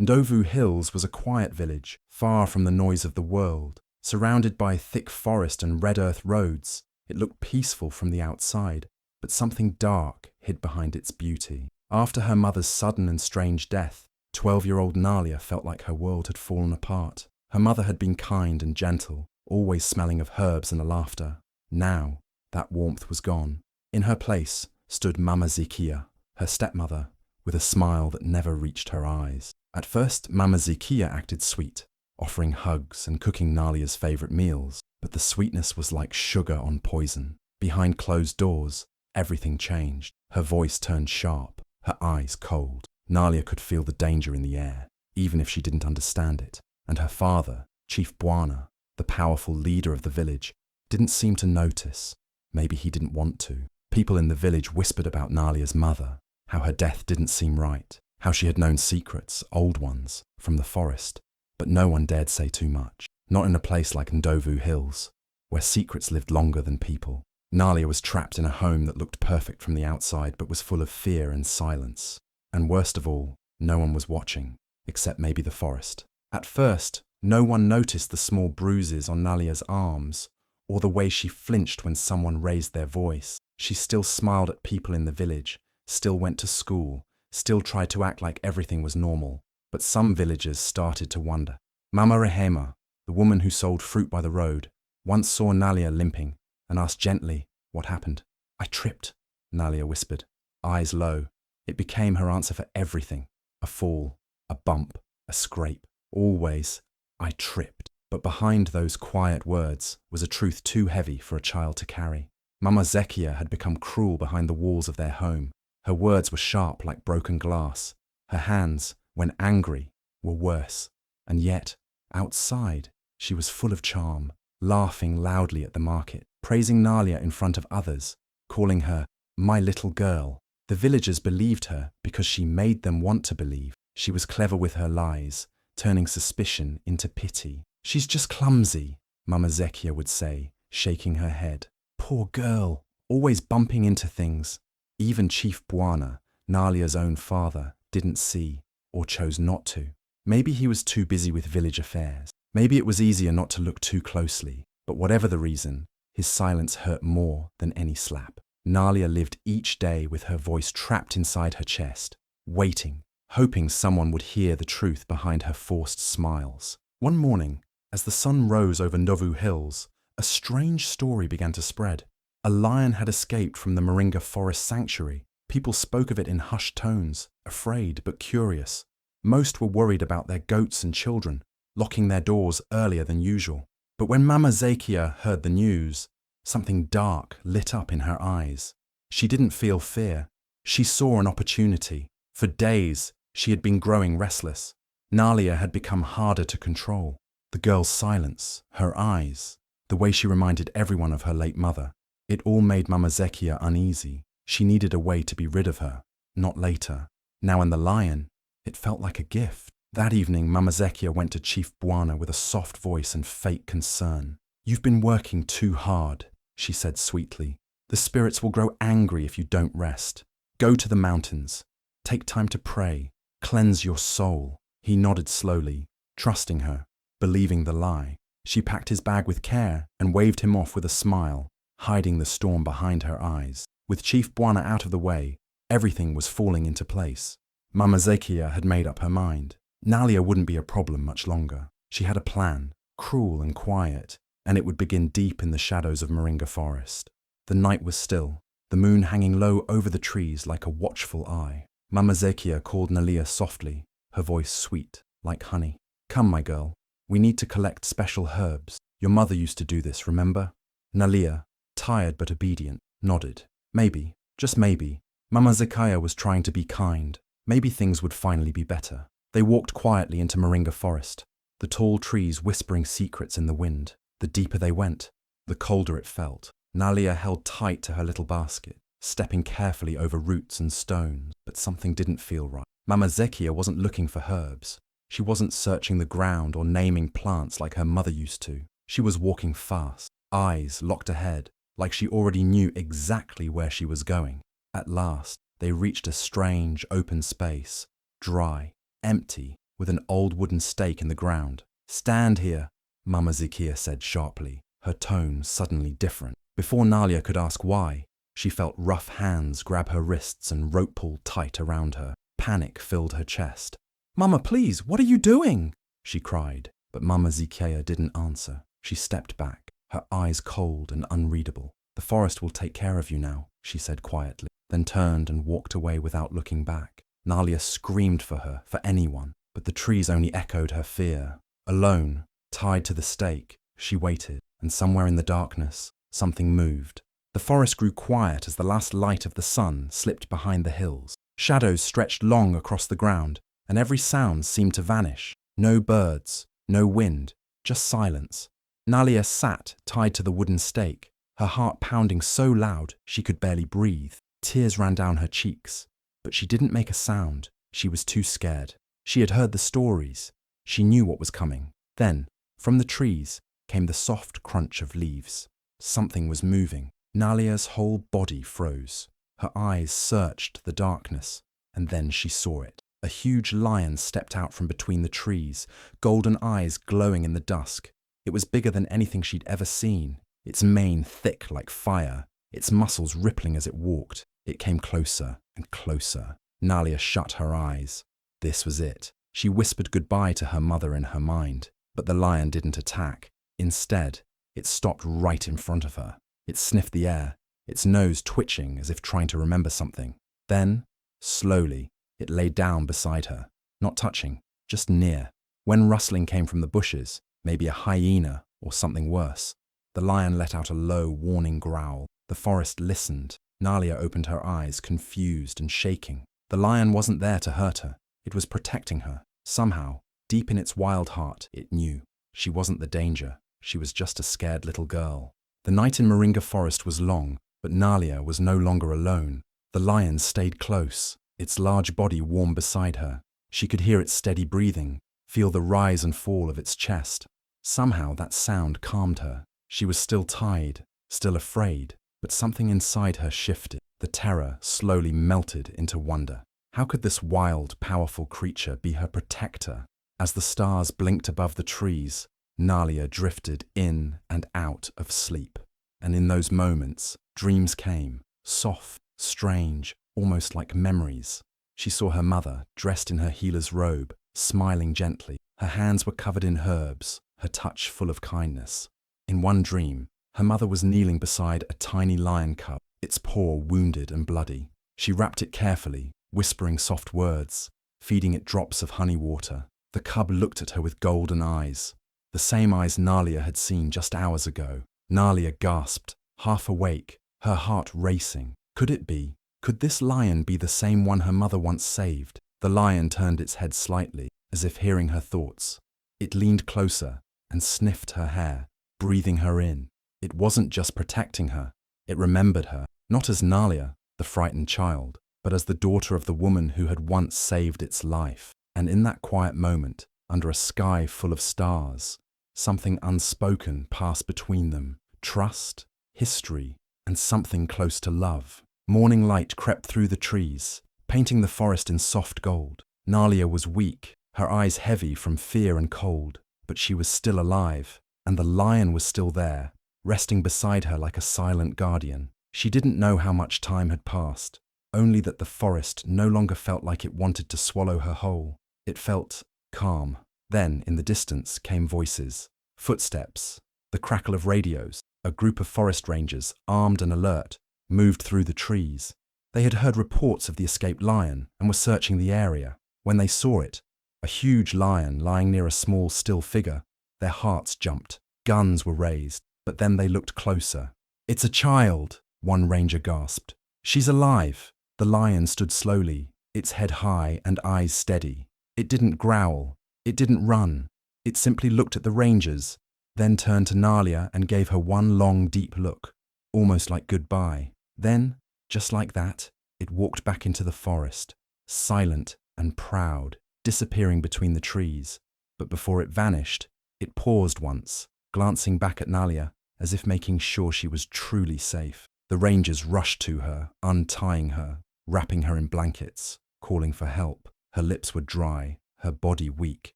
Ndovu Hills was a quiet village, far from the noise of the world. Surrounded by thick forest and red earth roads, it looked peaceful from the outside, but something dark hid behind its beauty. After her mother's sudden and strange death, 12-year-old Nalia felt like her world had fallen apart. Her mother had been kind and gentle, always smelling of herbs and laughter. Now, that warmth was gone. In her place stood Mama Zekiya, her stepmother, with a smile that never reached her eyes. At first, Mama Zekiya acted sweet, offering hugs and cooking Nalia's favourite meals, but the sweetness was like sugar on poison. Behind closed doors, everything changed. Her voice turned sharp, her eyes cold. Nalia could feel the danger in the air, even if she didn't understand it. And her father, Chief Bwana, the powerful leader of the village, didn't seem to notice. Maybe he didn't want to. People in the village whispered about Nalia's mother, how her death didn't seem right, how she had known secrets, old ones, from the forest. But no one dared say too much, not in a place like Ndovu Hills, where secrets lived longer than people. Nalia was trapped in a home that looked perfect from the outside but was full of fear and silence. And worst of all, no one was watching, except maybe the forest. At first, no one noticed the small bruises on Nalia's arms, or the way she flinched when someone raised their voice. She still smiled at people in the village, still went to school, still tried to act like everything was normal. But some villagers started to wonder. Mama Rehema, the woman who sold fruit by the road, once saw Nalia limping and asked gently what happened. "I tripped," Nalia whispered, eyes low. It became her answer for everything. A fall, a bump, a scrape. Always, "I tripped." But behind those quiet words was a truth too heavy for a child to carry. Mama Zekiya had become cruel behind the walls of their home. Her words were sharp like broken glass. Her hands, when angry, were worse. And yet, outside, she was full of charm, laughing loudly at the market, praising Nalia in front of others, calling her "my little girl." The villagers believed her because she made them want to believe. She was clever with her lies, turning suspicion into pity. "She's just clumsy," Mama Zekiya would say, shaking her head. "Poor girl, always bumping into things." Even Chief Bwana, Nalia's own father, didn't see, or chose not to. Maybe he was too busy with village affairs. Maybe it was easier not to look too closely. But whatever the reason, his silence hurt more than any slap. Nalia lived each day with her voice trapped inside her chest, waiting, hoping someone would hear the truth behind her forced smiles. One morning, as the sun rose over Ndovu Hills, a strange story began to spread. A lion had escaped from the Maringa Forest sanctuary. People spoke of it in hushed tones, afraid but curious. Most were worried about their goats and children, locking their doors earlier than usual. But when Mama Zekiya heard the news, something dark lit up in her eyes. She didn't feel fear. She saw an opportunity. For days, she had been growing restless. Nalia had become harder to control. The girl's silence, her eyes, the way she reminded everyone of her late mother. It all made Mama Zekiya uneasy. She needed a way to be rid of her, not later. Now in the lion, it felt like a gift. That evening, Mama Zekiya went to Chief Bwana with a soft voice and fake concern. "You've been working too hard," she said sweetly. "The spirits will grow angry if you don't rest. Go to the mountains. Take time to pray. Cleanse your soul." He nodded slowly, trusting her, believing the lie. She packed his bag with care and waved him off with a smile, hiding the storm behind her eyes. With Chief Bwana out of the way, everything was falling into place. Mama Zekiya had made up her mind. Nalia wouldn't be a problem much longer. She had a plan, cruel and quiet, and it would begin deep in the shadows of Maringa Forest. The night was still, the moon hanging low over the trees like a watchful eye. Mama Zekiya called Nalia softly, her voice sweet, like honey. "Come, my girl, we need to collect special herbs. Your mother used to do this, remember?" Nalia, tired but obedient, nodded. Maybe, just maybe, Mama Zekiya was trying to be kind. Maybe things would finally be better. They walked quietly into Maringa Forest, the tall trees whispering secrets in the wind. The deeper they went, the colder it felt. Nalia held tight to her little basket, stepping carefully over roots and stones, but something didn't feel right. Mama Zekiya wasn't looking for herbs. She wasn't searching the ground or naming plants like her mother used to. She was walking fast, eyes locked ahead, like she already knew exactly where she was going. At last, they reached a strange, open space, dry, empty, with an old wooden stake in the ground. "Stand here," Mama Zekiya said sharply, her tone suddenly different. Before Nalia could ask why, she felt rough hands grab her wrists and rope pull tight around her. Panic filled her chest. "Mama, please, what are you doing?" she cried, but Mama Zekiya didn't answer. She stepped back, her eyes cold and unreadable. "The forest will take care of you now," she said quietly, then turned and walked away without looking back. Nalia screamed for her, for anyone, but the trees only echoed her fear. Alone, tied to the stake, she waited, and somewhere in the darkness, something moved. The forest grew quiet as the last light of the sun slipped behind the hills. Shadows stretched long across the ground, and every sound seemed to vanish. No birds, no wind, just silence. Nalia sat tied to the wooden stake, her heart pounding so loud she could barely breathe. Tears ran down her cheeks, but she didn't make a sound. She was too scared. She had heard the stories. She knew what was coming. Then, from the trees, came the soft crunch of leaves. Something was moving. Nalia's whole body froze. Her eyes searched the darkness, and then she saw it. A huge lion stepped out from between the trees, golden eyes glowing in the dusk. It was bigger than anything she'd ever seen, its mane thick like fire, its muscles rippling as it walked. It came closer and closer. Nalia shut her eyes. This was it. She whispered goodbye to her mother in her mind, but the lion didn't attack. Instead, it stopped right in front of her. It sniffed the air, its nose twitching as if trying to remember something. Then, slowly, it lay down beside her, not touching, just near. When rustling came from the bushes, maybe a hyena or something worse, the lion let out a low, warning growl. The forest listened. Nalia opened her eyes, confused and shaking. The lion wasn't there to hurt her. It was protecting her. Somehow, deep in its wild heart, it knew. She wasn't the danger. She was just a scared little girl. The night in Maringa Forest was long, but Nalia was no longer alone. The lion stayed close, its large body warm beside her. She could hear its steady breathing, feel the rise and fall of its chest. Somehow that sound calmed her. She was still tied, still afraid, but something inside her shifted. The terror slowly melted into wonder. How could this wild, powerful creature be her protector? As the stars blinked above the trees, Nalia drifted in and out of sleep. And in those moments, dreams came, soft, strange, almost like memories. She saw her mother, dressed in her healer's robe, smiling gently. Her hands were covered in herbs, her touch full of kindness. In one dream, her mother was kneeling beside a tiny lion cub, its paw wounded and bloody. She wrapped it carefully, whispering soft words, feeding it drops of honey water. The cub looked at her with golden eyes, the same eyes Nalia had seen just hours ago. Nalia gasped, half awake, her heart racing. Could it be? Could this lion be the same one her mother once saved? The lion turned its head slightly, as if hearing her thoughts. It leaned closer and sniffed her hair, breathing her in. It wasn't just protecting her. It remembered her, not as Nalia, the frightened child, but as the daughter of the woman who had once saved its life. And in that quiet moment, under a sky full of stars, something unspoken passed between them. Trust, history, and something close to love. Morning light crept through the trees, painting the forest in soft gold. Nalia was weak, her eyes heavy from fear and cold, but she was still alive, and the lion was still there, resting beside her like a silent guardian. She didn't know how much time had passed, only that the forest no longer felt like it wanted to swallow her whole. It felt calm. Then, in the distance, came voices, footsteps, the crackle of radios. A group of forest rangers, armed and alert, moved through the trees. They had heard reports of the escaped lion and were searching the area. When they saw it, a huge lion lying near a small, still figure, their hearts jumped. Guns were raised, but then they looked closer. "It's a child," one ranger gasped. "She's alive." The lion stood slowly, its head high and eyes steady. It didn't growl. It didn't run. It simply looked at the rangers, then turned to Nalia and gave her one long, deep look, almost like goodbye. Then, just like that, it walked back into the forest, silent and proud, disappearing between the trees. But before it vanished, it paused once, glancing back at Nalia, as if making sure she was truly safe. The rangers rushed to her, untying her, wrapping her in blankets, calling for help. Her lips were dry, her body weak,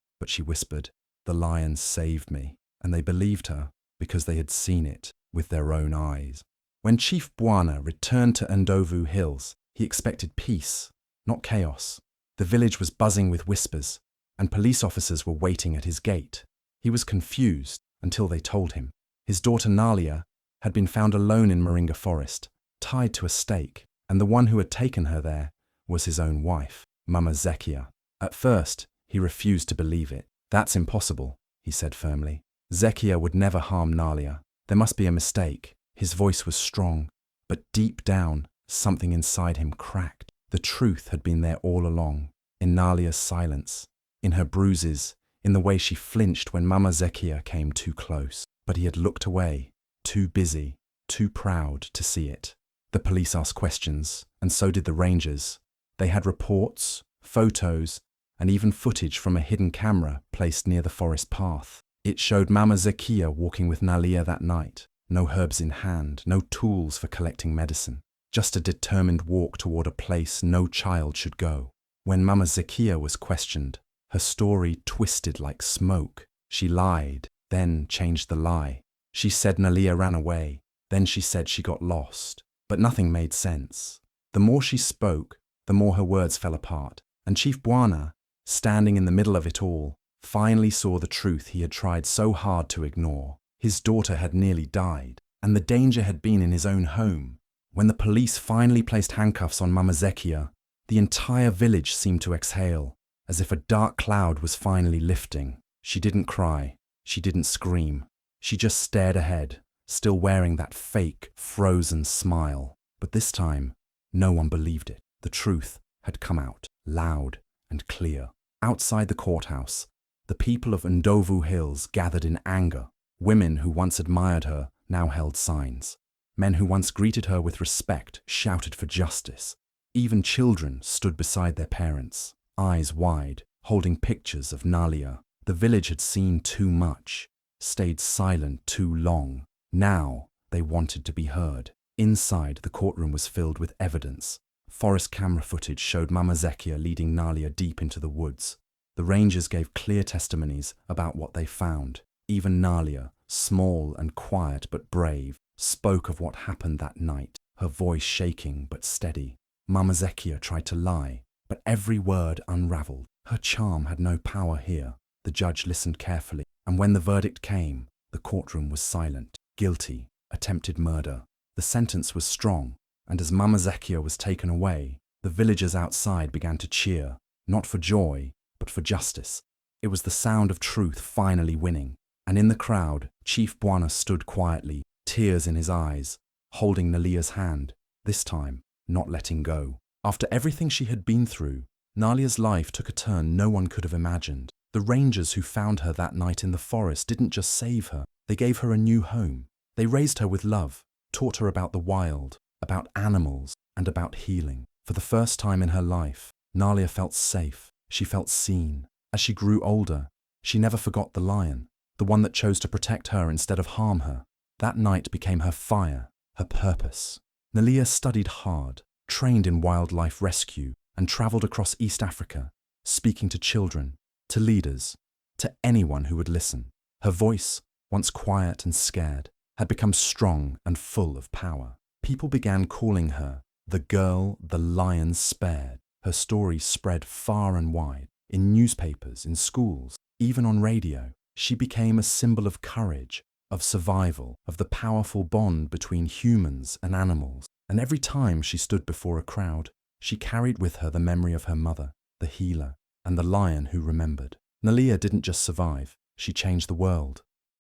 but she whispered, "The lion saved me." And they believed her because they had seen it with their own eyes. When Chief Bwana returned to Ndovu Hills, he expected peace, not chaos. The village was buzzing with whispers, and police officers were waiting at his gate. He was confused until they told him. His daughter Nalia had been found alone in Maringa Forest, tied to a stake, and the one who had taken her there was his own wife, Mama Zekiya. At first, he refused to believe it. "That's impossible," he said firmly. "Zekiya would never harm Nalia. There must be a mistake." His voice was strong, but deep down, something inside him cracked. The truth had been there all along, in Nalia's silence, in her bruises, in the way she flinched when Mama Zekiya came too close. But he had looked away, too busy, too proud to see it. The police asked questions, and so did the rangers. They had reports, photos, and even footage from a hidden camera placed near the forest path. It showed Mama Zekiya walking with Nalia that night. No herbs in hand, no tools for collecting medicine. Just a determined walk toward a place no child should go. When Mama Zekiya was questioned, her story twisted like smoke. She lied, then changed the lie. She said Nalia ran away, then she said she got lost. But nothing made sense. The more she spoke, the more her words fell apart. And Chief Bwana, standing in the middle of it all, finally saw the truth he had tried so hard to ignore. His daughter had nearly died, and the danger had been in his own home. When the police finally placed handcuffs on Mama Zekiya, the entire village seemed to exhale, as if a dark cloud was finally lifting. She didn't cry. She didn't scream. She just stared ahead, still wearing that fake, frozen smile. But this time, no one believed it. The truth had come out, loud and clear. Outside the courthouse, the people of Ndovu Hills gathered in anger. Women who once admired her now held signs. Men who once greeted her with respect shouted for justice. Even children stood beside their parents, eyes wide, holding pictures of Nalia. The village had seen too much, stayed silent too long. Now they wanted to be heard. Inside, the courtroom was filled with evidence. Forest camera footage showed Mama Zekiya leading Nalia deep into the woods. The rangers gave clear testimonies about what they found. Even Nalia, small and quiet but brave, spoke of what happened that night, her voice shaking but steady. Mama Zekiya tried to lie, but every word unraveled. Her charm had no power here. The judge listened carefully, and when the verdict came, the courtroom was silent. Guilty, attempted murder. The sentence was strong, and as Mama Zekiya was taken away, the villagers outside began to cheer, not for joy, but for justice. It was the sound of truth finally winning. And in the crowd, Chief Bwana stood quietly, tears in his eyes, holding Nalia's hand, this time not letting go. After everything she had been through, Nalia's life took a turn no one could have imagined. The rangers who found her that night in the forest didn't just save her, they gave her a new home. They raised her with love, taught her about the wild, about animals, and about healing. For the first time in her life, Nalia felt safe. She felt seen. As she grew older, she never forgot the lion, the one that chose to protect her instead of harm her. That night became her fire, her purpose. Nalia studied hard, trained in wildlife rescue, and traveled across East Africa, speaking to children, to leaders, to anyone who would listen. Her voice, once quiet and scared, had become strong and full of power. People began calling her the girl the lion spared. Her story spread far and wide, in newspapers, in schools, even on radio. She became a symbol of courage, of survival, of the powerful bond between humans and animals. And every time she stood before a crowd, she carried with her the memory of her mother, the healer, and the lion who remembered. Nalia didn't just survive, she changed the world.